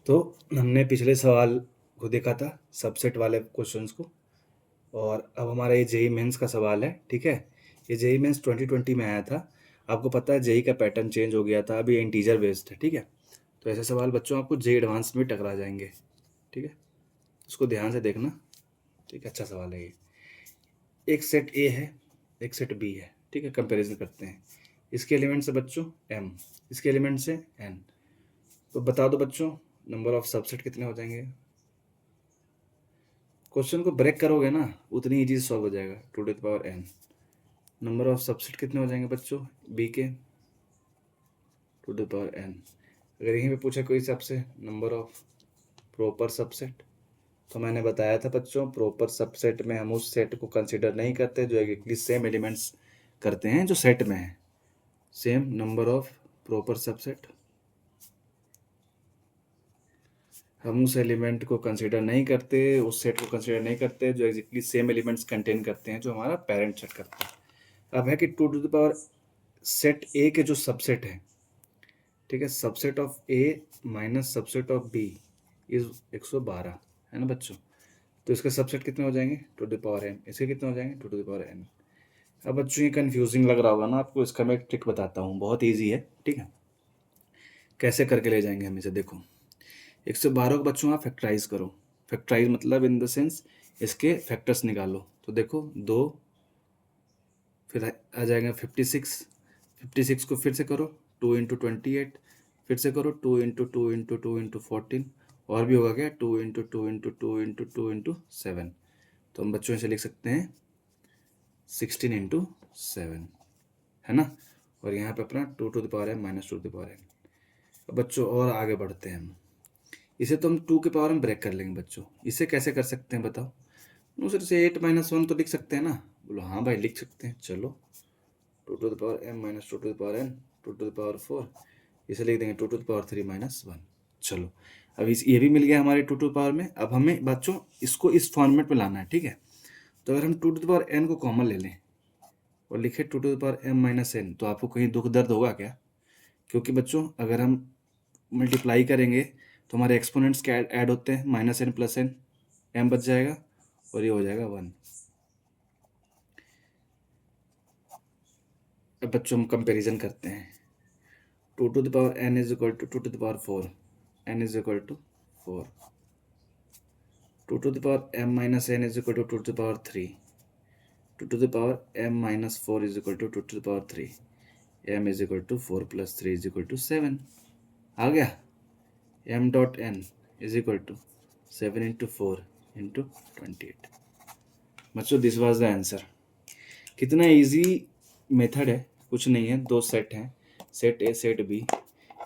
तो हमने पिछले सवाल को देखा था, सबसेट वाले क्वेश्चंस को, और अब हमारा ये जेई मेंस का सवाल है। ठीक है, ये जेई मेंस 2020 में आया था। आपको पता है जेई का पैटर्न चेंज हो गया था, अभी इंटीजर बेस्ड है। ठीक है, तो ऐसे सवाल बच्चों आपको जेई एडवांस में टकरा जाएंगे। ठीक है, उसको ध्यान से देखना। ठीक है, अच्छा सवाल है ये। एक सेट ए है, एक सेट बी है। ठीक है, कंपैरिजन करते हैं। इसके एलिमेंट्स है बच्चों एम, इसके एलिमेंट्स है एन। तो बता दो बच्चों, नंबर ऑफ सबसेट कितने हो जाएंगे। क्वेश्चन को ब्रेक करोगे ना, उतनी इजी सॉल्व हो जाएगा। Two to the power n, number of subset कितने हो जाएंगे बच्चों बी के, two to the power n. अगर यहीं पे पूछा कोई से आपसे नंबर ऑफ प्रॉपर सबसेट, तो मैंने बताया था बच्चों, प्रॉपर सबसेट में हम उस सेट को कंसिडर नहीं करते जो एग्जैक्टली सेम एलिमेंट्स करते हैं जो सेट में है। Same number of proper subset, हम उस एलिमेंट को कंसिडर नहीं करते, उस सेट को कंसिडर नहीं करते जो एग्जैक्टली सेम एलिमेंट्स कंटेन करते हैं जो हमारा पेरेंट सेट करता है। अब है कि two to the power set A के जो सबसेट है, ठीक है, subset of A minus subset of B is 112 है ना बच्चों। तो इसके सबसेट कितने हो जाएंगे टू द पावर एन, इसके कितने हो जाएंगे टू द पावर एन। अब बच्चों ये कंफ्यूजिंग लग रहा होगा ना आपको, इसका मैं एक ट्रिक बताता हूँ, बहुत ईजी है। ठीक है, कैसे करके ले जाएंगे हम इसे, देखो 112 को बच्चों आप फैक्टराइज करो। फैक्टराइज मतलब इन द सेंस इसके फैक्टर्स निकालो। तो देखो दो, फिर आ जाएगा 56, 56 को फिर से करो 2 × 28, फिर से करो 2 × 2 × 2 × 14, और भी होगा क्या 2 × 2 × 2 × 2 × 7। तो हम बच्चों से लिख सकते हैं 16 × 7, है ना। और यहाँ पे अपना two to the power n minus two to the power n. अब बच्चों और आगे बढ़ते हैं हम, इसे तो हम 2 के पावर में ब्रेक कर लेंगे बच्चों। इसे कैसे कर सकते हैं बताओ, दूसरे से 8 - 1 तो लिख सकते हैं ना। बोलो हाँ भाई लिख सकते हैं, चलो two to the power m minus two to the power n two to the power 4, इसे लिख देंगे टू टू द पावर 3 - 1। चलो अब इस ये भी मिल गया हमारे टू टू पावर में। अब हमें बच्चों इसको इस फॉर्मेट में लाना है। ठीक है, तो अगर हम two to the power n को कॉमन ले लें और लिखे two to the power m minus n, तो आपको कहीं दुख दर्द होगा क्या? क्योंकि बच्चों अगर हम मल्टीप्लाई करेंगे तो हमारे एक्सपोनेंट्स क्या ऐड होते हैं, -n + n, m बच जाएगा और ये हो जाएगा 1। अब बच्चों हम कंपैरिजन करते हैं, two to the power n is equal to two to the power 4, n is equal to 4, two to the power m minus n is equal to two to the power 3, two to the power m minus 4 is equal to two to the power 3, m is equal to 4 + 3 is equal to 7। आ गया m dot n is equal to 7 × 4 × 28। बच्चों this was the answer. कितना easy method है, कुछ नहीं है। दो set हैं, सेट ए सेट बी,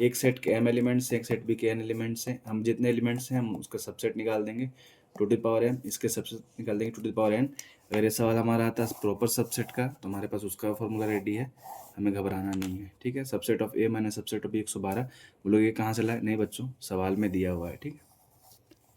एक सेट के m एलिमेंट्स हैं, एक सेट बी के n एलिमेंट्स हैं। हम जितने एलिमेंट्स हैं हम उसका सबसेट निकाल देंगे टू द पावर m, इसके सबसेट निकाल देंगे टू द पावर n। अगर ये सवाल हमारा आता है प्रॉपर सबसेट का, तो हमारे पास उसका फॉर्मूला रेडी है, हमें घबराना नहीं है। ठीक है, subset of A minus subset of B 112। बोलो ये कहाँ से लाए? नहीं बच्चों, सवाल में दिया हुआ है। ठीक है,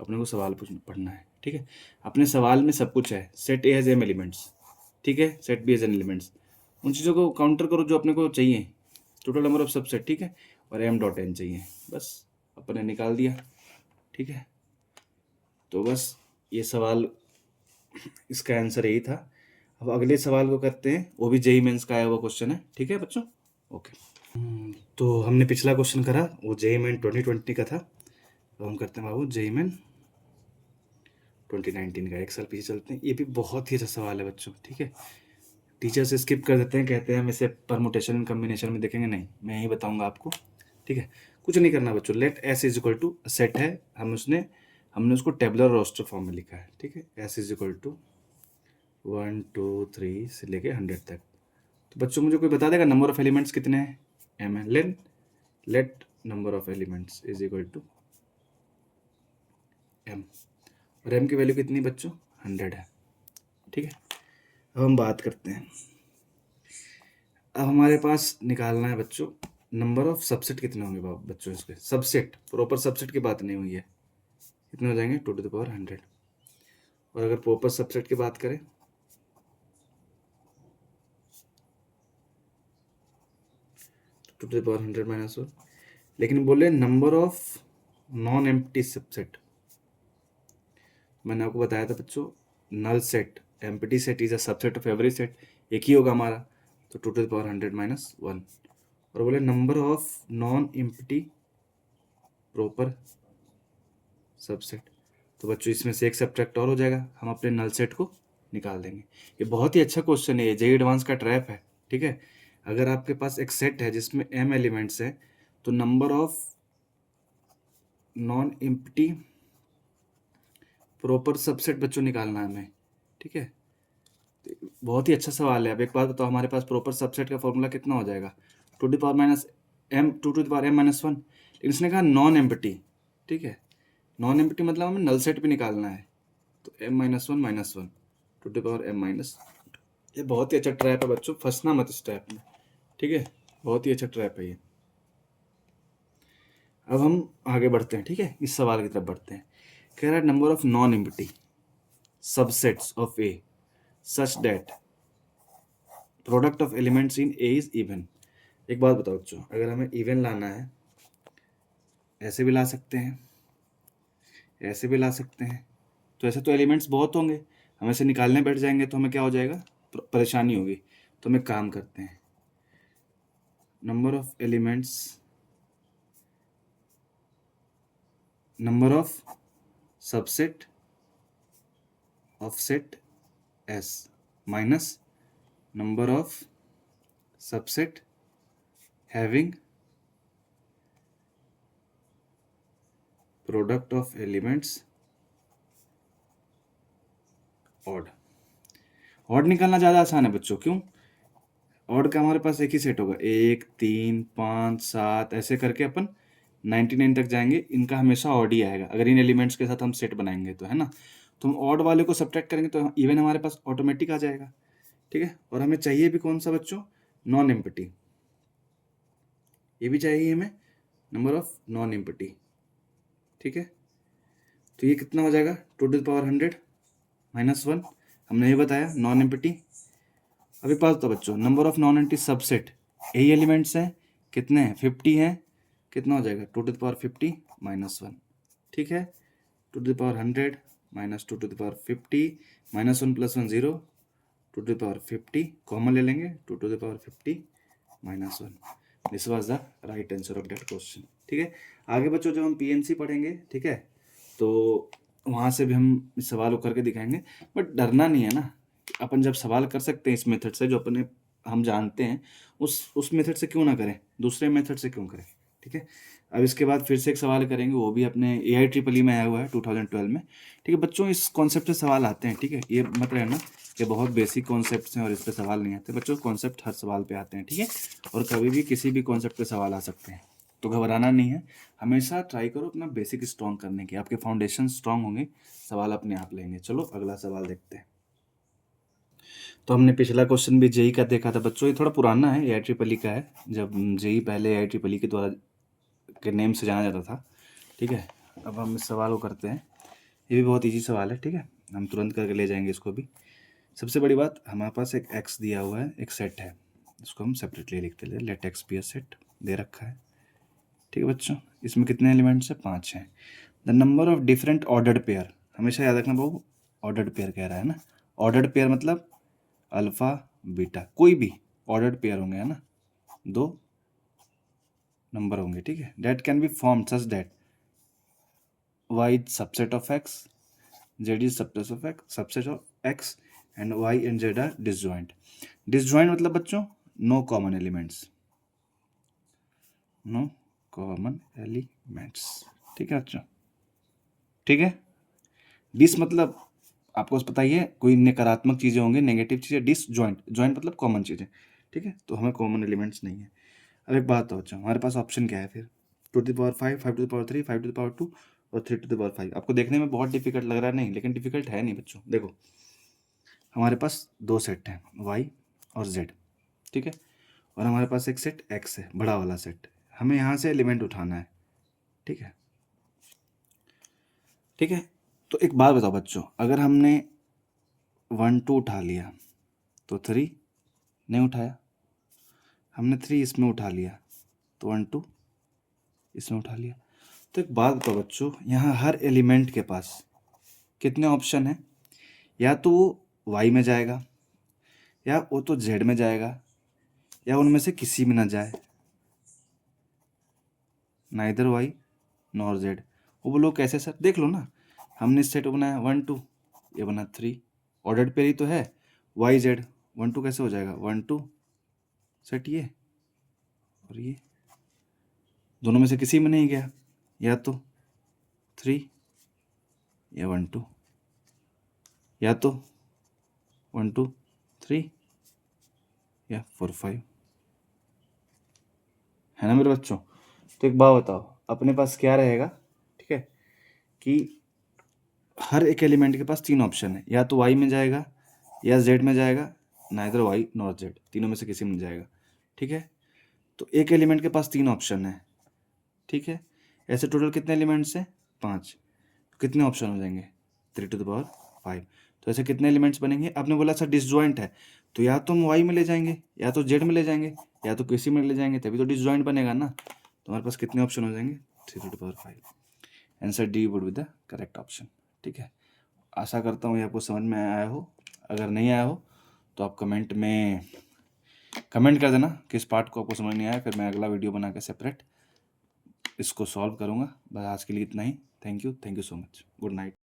अपने को सवाल पढ़ना है। ठीक है, अपने सवाल में सब कुछ है। Set A has m elements, ठीक है, set B has n elements. उन चीज़ों को काउंटर करो जो अपने को चाहिए, टोटल नंबर ऑफ सबसेट। ठीक है, और m डॉट n चाहिए, बस अपने निकाल दिया। ठीक है, तो बस ये सवाल, इसका आंसर यही था। अब अगले सवाल को करते हैं, वो भी जेई मेंस का आया हुआ क्वेश्चन है। ठीक है बच्चों, ओके। तो हमने पिछला क्वेश्चन करा, वो जेई मेन 2020 का था। तो हम करते हैं बाबू जेई मेन 2019 का, एक साल पीछे चलते हैं। ये भी बहुत ही अच्छा सवाल है बच्चों। ठीक है, टीचर से स्किप कर देते हैं, कहते हैं हम इसे परमुटेशन एंड कम्बिनेशन में देखेंगे। नहीं, मैं यही बताऊंगा आपको। ठीक है, कुछ नहीं करना बच्चों। Let S is equal to set है, हमने उसको टेबलर रोस्टर फॉर्म में लिखा है। ठीक है, एस इज इक्वल टू 1 2 3 से लेके 100 तक। तो बच्चों मुझे कोई बता देगा नंबर ऑफ एलिमेंट्स कितने हैं? एम है। Let number of elements is equal to m, और एम की वैल्यू कितनी बच्चों? 100 है। ठीक है, अब हम बात करते हैं। अब हमारे पास निकालना है बच्चों नंबर ऑफ सबसेट कितने होंगे बच्चों। इसके सबसेट, प्रॉपर सबसेट की बात नहीं हुई है। कितने हो जाएंगे? Two to the power 100। और अगर प्रॉपर सबसेट की बात करें, टू टू द पावर 100 - 1। लेकिन बोले number of non empty subset, मैंने आपको बताया था बच्चों, null set, empty set is a subset of every set, एक ही होगा हमारा, तो 2⁻100 - 1। और बोले number of non empty proper subset, तो बच्चों इसमें से एक सब्ट्रैक्ट और हो जाएगा, हम अपने नल सेट को निकाल देंगे। ये बहुत ही अच्छा क्वेश्चन है, ये जेईई एडवांस का ट्रैप है, ठीक है। अगर आपके पास एक सेट है जिसमें m एलिमेंट्स है, तो number of non empty proper subset बच्चों निकालना है हमें, ठीक है। बहुत ही अच्छा सवाल है। अब एक बात बताओ, हमारे पास प्रॉपर सबसेट का फॉर्मूला कितना हो जाएगा, 2⁻m, 2⁻m - 1। लेकिन इसने कहा नॉन एम्प्टी, ठीक है, नॉन एम्प्टी मतलब हमें नल सेट भी निकालना है, तो m - 1 - 1 2⁻m-, ये बहुत ही अच्छा ट्रैप है बच्चों, फंसना मत इस ट्रैप में, ठीक है, बहुत ही अच्छा ट्रैप है ये। अब हम आगे बढ़ते हैं, ठीक है, इस सवाल की तरफ बढ़ते हैं। कह रहा है number of non empty subsets of A such that product of elements in A is even. एक बात बताओ बच्चों, अगर हमें इवन लाना है, ऐसे भी ला सकते हैं, ऐसे भी ला सकते हैं, तो ऐसे तो एलिमेंट्स बहुत होंगे, हम ऐसे निकालने बैठ जाएंगे तो हमें क्या हो जाएगा, परेशानी होगी। तो हम एक काम करते हैं, number of elements, number of subset of set S minus number of subset having product of elements odd. Odd निकालना ज़्यादा आसान है बच्चों, क्यों, ऑड का हमारे पास एक ही सेट होगा, 1 3 5 7 ऐसे करके अपन 99 तक जाएंगे, इनका हमेशा ऑड ही आएगा अगर इन एलिमेंट्स के साथ हम सेट बनाएंगे तो, है ना। तो हम ऑड वाले को सब्ट्रैक्ट करेंगे तो इवन हमारे पास ऑटोमेटिक आ जाएगा, ठीक है। और हमें चाहिए भी कौन सा बच्चों, नॉन एम्प्टी, ये भी चाहिए हमें, नंबर ऑफ नॉन एम्प्टी, ठीक है। तो ये कितना हो जाएगा, 2⁻100 - 1, हमने ये बताया नॉन एम्प्टी। अब एक बात तो बच्चों, number of non empty subset, यही एलिमेंट्स हैं, कितने हैं, 50 हैं, कितना हो जाएगा 2⁻50 - 1, ठीक है। 2⁻100 - 2⁻50 -1 + 1 0, 2⁻50 कॉमन ले लेंगे, 2⁻50 - 1। This was the right answer of that question, ठीक है। आगे बच्चों जब हम पीएनसी पढ़ेंगे, ठीक है, तो वहाँ से भी हम इस सवाल को करके दिखाएंगे, बट डरना नहीं है ना, अपन जब सवाल कर सकते हैं इस मेथड से जो अपने हम जानते हैं, उस मेथड से क्यों ना करें, दूसरे मेथड से क्यों करें, ठीक है। अब इसके बाद फिर से एक सवाल करेंगे, वो भी अपने AIEEE में आया हुआ है 2012 में, ठीक है बच्चों। इस कॉन्सेप्ट से सवाल आते हैं, ठीक है, ये मत रहना कि बहुत बेसिक कॉन्सेप्ट्स हैं और इस पे सवाल नहीं आते बच्चों, कॉन्सेप्ट हर सवाल पे आते हैं, ठीक है। और कभी भी किसी भी कॉन्सेप्ट पे सवाल आ सकते हैं, तो घबराना नहीं है, हमेशा ट्राई करो अपना बेसिक स्ट्रॉन्ग करने की, आपके फाउंडेशन स्ट्रॉन्ग होंगे, सवाल अपने आप लेंगे। चलो अगला सवाल देखते हैं। तो हमने पिछला क्वेश्चन भी जेई का देखा था बच्चों, ये थोड़ा पुराना है, AIEEE का है, जब जेई पहले AIEEE के द्वारा के नेम से जाना जाता था, ठीक है। अब हम इस सवाल को करते हैं, ये भी बहुत इजी सवाल है, ठीक है, हम तुरंत करके ले जाएंगे इसको भी। सबसे बड़ी बात, हमारे पास एक एक्स दिया हुआ है, एक सेट है, इसको हम सेपरेटली लिखते हैं, let X be a set दे रखा है, ठीक है बच्चों। इसमें कितने एलिमेंट्स हैं, 5 हैं। The number of different ordered pair, हमेशा याद रखना बाबू, ऑर्डर्ड पेयर कह रहा है ना, ऑर्डर्ड पेयर मतलब अल्फा बीटा, कोई भी ऑर्डर्ड पेयर होंगे, है ना, 2 नंबर होंगे, ठीक है। That can be form such that y is subset of x, z is subset of x and y and z are disjoint। disjoint मतलब बच्चों no common elements, no common elements, ठीक है बच्चों, ठीक है। डिस मतलब आपको पता ही है, कोई नकारात्मक चीज़ें होंगी, नेगेटिव चीज़ें, डिस जॉइंट, जॉइंट मतलब कॉमन चीज़ें, ठीक है। तो हमें कॉमन एलिमेंट्स नहीं है। अब एक बात तो बच्चों, हमारे पास ऑप्शन क्या है फिर, 2⁵, 5⁵, 5⁵2 और 3⁵5। आपको देखने में बहुत डिफिकल्ट लग रहा है, नहीं, लेकिन डिफिकल्ट है नहीं बच्चों। देखो हमारे पास 2 सेट हैं, y और z, ठीक है, और हमारे पास एक सेट x है, बड़ा वाला सेट, हमें यहाँ से एलिमेंट उठाना है, ठीक है, ठीक है। तो एक बात बताओ बच्चों, अगर हमने 1 2 उठा लिया तो 3 नहीं उठाया, हमने 3 इसमें उठा लिया तो 1 2 इसमें उठा लिया, तो एक बात बताओ बच्चों, यहाँ हर एलिमेंट के पास कितने ऑप्शन हैं? या तो वो वाई में जाएगा, या वो तो जेड में जाएगा, या उनमें से किसी में ना जाए, नाइदर वाई नॉर जेड। वो बोलो कैसे सर? देख लो ना, हमने सेट बनाया 1 2, ये बना 3, ऑर्डर्ड पेयर ही तो है, वाई जेड 1 2 कैसे हो जाएगा? 1 2 सेट ये और ये, दोनों में से किसी में नहीं गया, या तो 3 या 1 2, या तो 1 2 3 या 4 5, है ना मेरे बच्चों? तो एक बात बताओ, अपने पास क्या रहेगा? ठीक है, कि हर एक एलिमेंट के पास 3 ऑप्शन है, या तो वाई में जाएगा, या जेड में जाएगा, नाइदर वाई नॉर जेड, तीनों में से किसी में जाएगा। ठीक है, तो एक एलिमेंट के पास 3 ऑप्शन है। ठीक है, ऐसे टोटल कितने एलिमेंट्स हैं? 5। तो कितने ऑप्शन हो जाएंगे? 3 टू द पावर 5। तो ऐसे कितने एलिमेंट्स बनेंगे? आपने बोला सर डिसजॉइंट है, तो या तो हम वाई में ले जाएंगे, या तो जेड में ले जाएंगे, या तो किसी में ले जाएंगे, तभी तो डिसजॉइंट बनेगा ना। तो हमारे पास कितने ऑप्शन हो जाएंगे? 3 to the power 5। Answer D would be the correct option. ठीक है, आशा करता हूँ ये आपको समझ में आया हो। अगर नहीं आया हो तो आप कमेंट में कमेंट कर देना किस पार्ट को आपको समझ नहीं आया, फिर मैं अगला वीडियो बना के सेपरेट इसको सॉल्व करूँगा। बस आज के लिए इतना ही। Thank you so much. Good night.